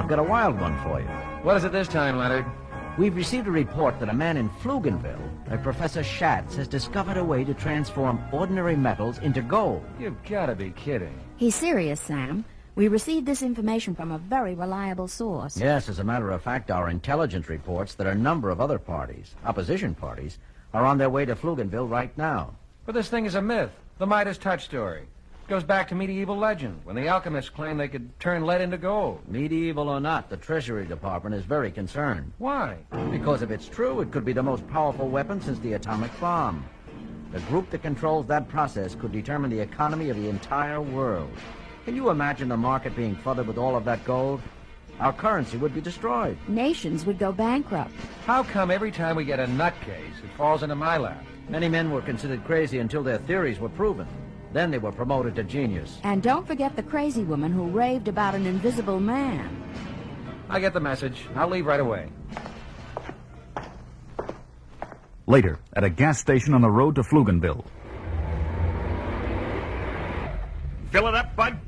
I've got a wild one for you. What is it this time, Leonard? We've received a report that a man in Pflugenville, a Professor Schatz, has discovered a way to transform ordinary metals into gold. You've got to be kidding. He's serious, Sam. We received this information from a very reliable source. Yes, as a matter of fact, our intelligence reports that a number of other parties, opposition parties, are on their way to Pflugenville right now. But this thing is a myth. The Midas touch story. It goes back to medieval legend, when the alchemists claimed they could turn lead into gold. Medieval or not, the Treasury Department is very concerned. Why? Because if it's true, it could be the most powerful weapon since the atomic bomb. The group that controls that process could determine the economy of the entire world. Can you imagine the market being flooded with all of that gold? Our currency would be destroyed. Nations would go bankrupt. How come every time we get a nutcase, it falls into my lap? Many men were considered crazy until their theories were proven. Then they were promoted to genius. And don't forget the crazy woman who raved about an invisible man. I get the message. I'll leave right away. Later, at a gas station on the road to Pflugenville. Fill it up, bud?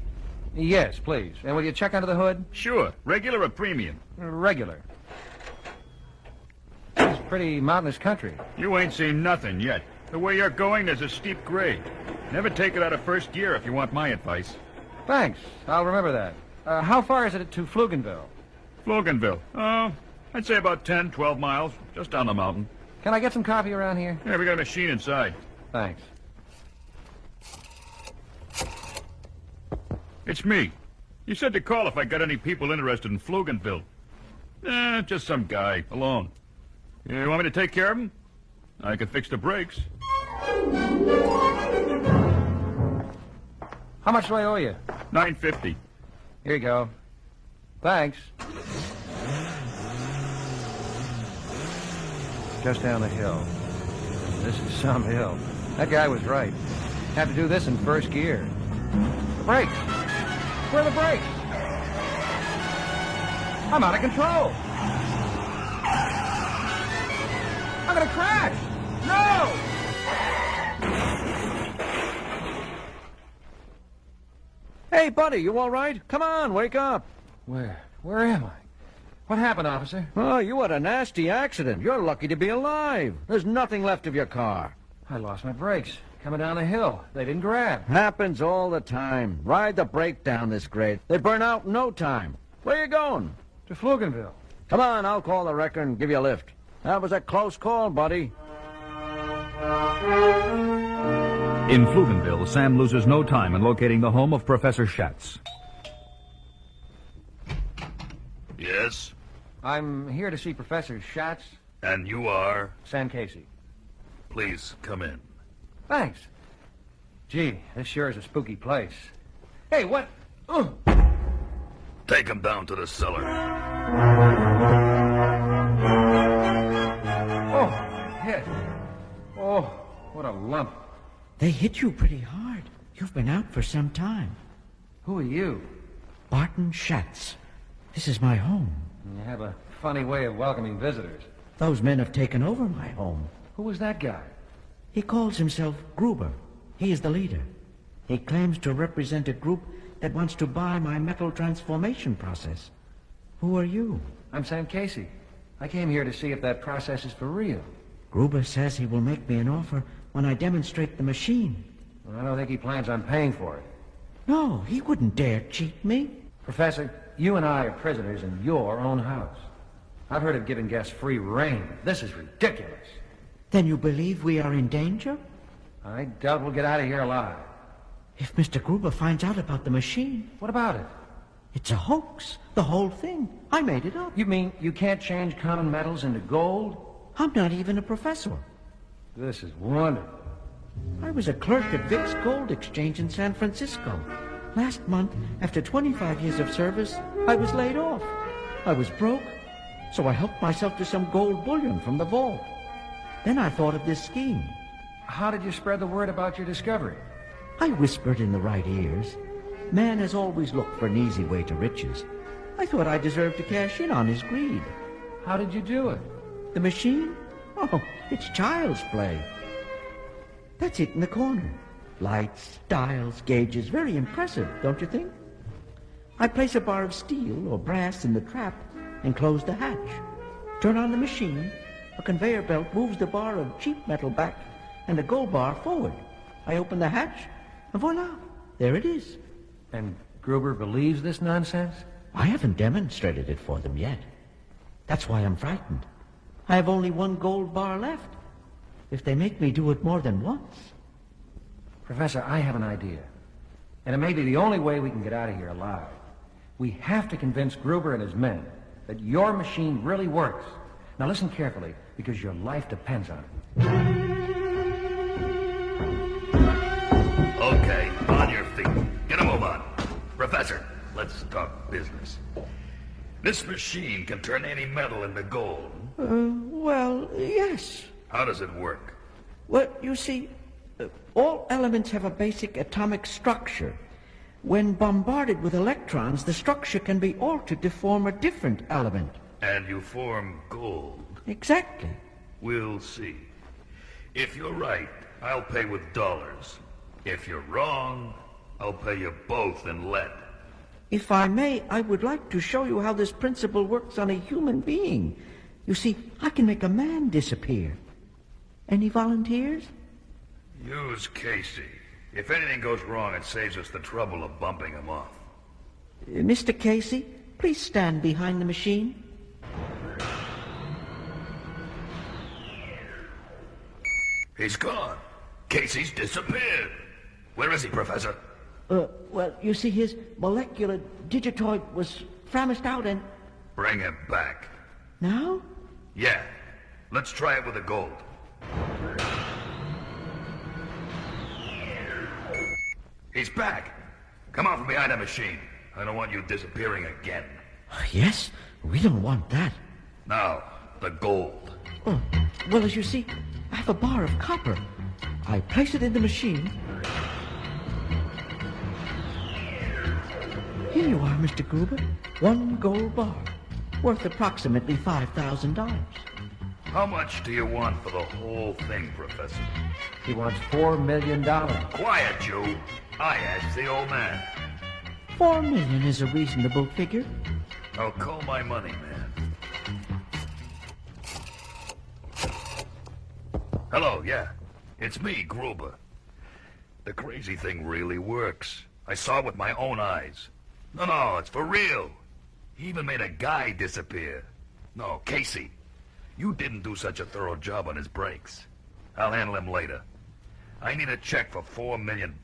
Yes, please. And will you check under the hood? Sure. Regular or premium? Regular. It's pretty mountainous country. You ain't seen nothing yet. The way you're going, there's a steep grade. Never take it out of first gear if you want my advice. Thanks. I'll remember that. How far is it to Pflugenville? Pflugenville. Oh, I'd say about 10, 12 miles, just down the mountain. Can I get some coffee around here? Yeah, we got a machine inside. Thanks. It's me. You said to call if I got any people interested in Pflugenville. Just some guy, alone. You want me to take care of him? I can fix the brakes. How much do I owe you? $9.50. Here you go. Thanks. Just down the hill. This is some hill. That guy was right. Have to do this in first gear. The brakes. Where are the brakes? I'm out of control. I'm gonna crash. No! Hey, buddy, you all right? Come on, wake up. Where am I? What happened, officer? Oh, you had a nasty accident. You're lucky to be alive. There's nothing left of your car. I lost my brakes. Coming down the hill. They didn't grab. Happens all the time. Ride the brake down this grade. They burn out in no time. Where you going? To Pflugenville. Come on, I'll call the wrecker and give you a lift. That was a close call, buddy. In Pflugenville, Sam loses no time in locating the home of Professor Schatz. Yes? I'm here to see Professor Schatz. And you are? Sam Casey. Please, come in. Thanks. Gee, this sure is a spooky place. Hey, what? Take him down to the cellar. Oh, my head. Oh, what a lump. They hit you pretty hard. You've been out for some time. Who are you? Barton Schatz. This is my home. You have a funny way of welcoming visitors. Those men have taken over my home. Who was that guy? He calls himself Gruber. He is the leader. He claims to represent a group that wants to buy my metal transformation process. Who are you? I'm Sam Casey. I came here to see if that process is for real. Gruber says he will make me an offer when I demonstrate the machine. Well, I don't think he plans on paying for it. No, he wouldn't dare cheat me. Professor, you and I are prisoners in your own house. I've heard of giving guests free rein. This is ridiculous. Then you believe we are in danger? I doubt we'll get out of here alive. If Mr. Gruber finds out about the machine... What about it? It's a hoax. The whole thing. I made it up. You mean you can't change common metals into gold? I'm not even a professor. This is wonderful. I was a clerk at Vic's Gold Exchange in San Francisco. Last month, after 25 years of service, I was laid off. I was broke, so I helped myself to some gold bullion from the vault. Then I thought of this scheme. How did you spread the word about your discovery? I whispered in the right ears. Man has always looked for an easy way to riches. I thought I deserved to cash in on his greed. How did you do it? The machine? Oh, it's child's play. That's it in the corner. Lights, dials, gauges, very impressive, don't you think? I place a bar of steel or brass in the trap and close the hatch. Turn on the machine. A conveyor belt moves the bar of cheap metal back and the gold bar forward. I open the hatch, and voila, there it is. And Gruber believes this nonsense? I haven't demonstrated it for them yet. That's why I'm frightened. I have only one gold bar left. If they make me do it more than once... Professor, I have an idea. And it may be the only way we can get out of here alive. We have to convince Gruber and his men that your machine really works. Now listen carefully, because your life depends on it. Okay, on your feet. Get a move on. Professor, let's talk business. This machine can turn any metal into gold. Well, yes. How does it work? Well, you see, all elements have a basic atomic structure. When bombarded with electrons, the structure can be altered to form a different element. And you form gold. Exactly. We'll see. If you're right, I'll pay with dollars. If you're wrong, I'll pay you both in lead. If I may, I would like to show you how this principle works on a human being. You see, I can make a man disappear. Any volunteers? Use Casey. If anything goes wrong, it saves us the trouble of bumping him off. Mr. Casey, please stand behind the machine. He's gone. Casey's disappeared. Where is he, Professor? Well, you see, his molecular digitoid was famished out and... Bring him back. Now? Yeah. Let's try it with the gold. He's back. Come out from behind that machine. I don't want you disappearing again. Yes? We don't want that. Now, the gold. Oh, well, as you see, I have a bar of copper. I place it in the machine. Here you are, Mr. Gruber. One gold bar, worth approximately $5,000. How much do you want for the whole thing, Professor? He wants $4 million. Quiet, you. I asked the old man. $4 million is a reasonable figure. I'll call my money, man. Hello, yeah. It's me, Gruber. The crazy thing really works. I saw it with my own eyes. No, it's for real. He even made a guy disappear. No, Casey, you didn't do such a thorough job on his brakes. I'll handle him later. I need a check for $4 million.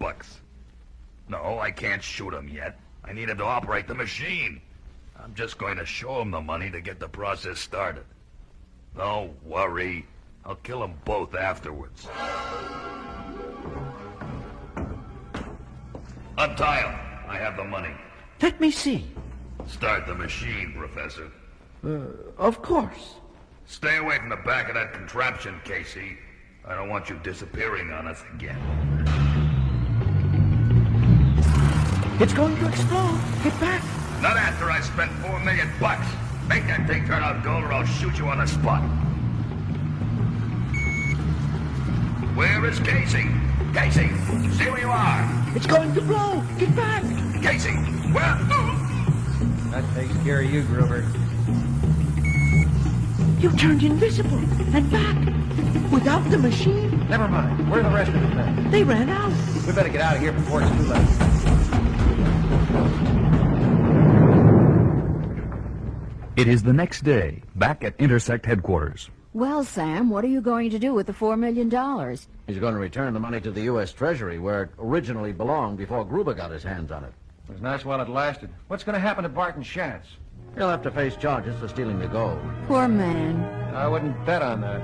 No, I can't shoot him yet. I need him to operate the machine. I'm just going to show him the money to get the process started. Don't worry. I'll kill them both afterwards. Untie him. I have the money. Let me see. Start the machine, Professor. Of course. Stay away from the back of that contraption, Casey. I don't want you disappearing on us again. It's going to explode. Get back. Not after I spent $4 million. Make that thing turn out gold or I'll shoot you on the spot. Where is Casey? Casey, see where you are. It's going to blow. Get back. Casey, where? That takes care of you, Gruber. You turned invisible and back. Without the machine. Never mind. Where are the rest of the men? They ran out. We better get out of here before it's too late. It is the next day, back at Intersect headquarters. Well, Sam, what are you going to do with the $4 million? He's going to return the money to the U.S. Treasury, where it originally belonged before Gruber got his hands on it. It was nice while it lasted. What's going to happen to Barton Schatz? He'll have to face charges for stealing the gold. Poor man. I wouldn't bet on that.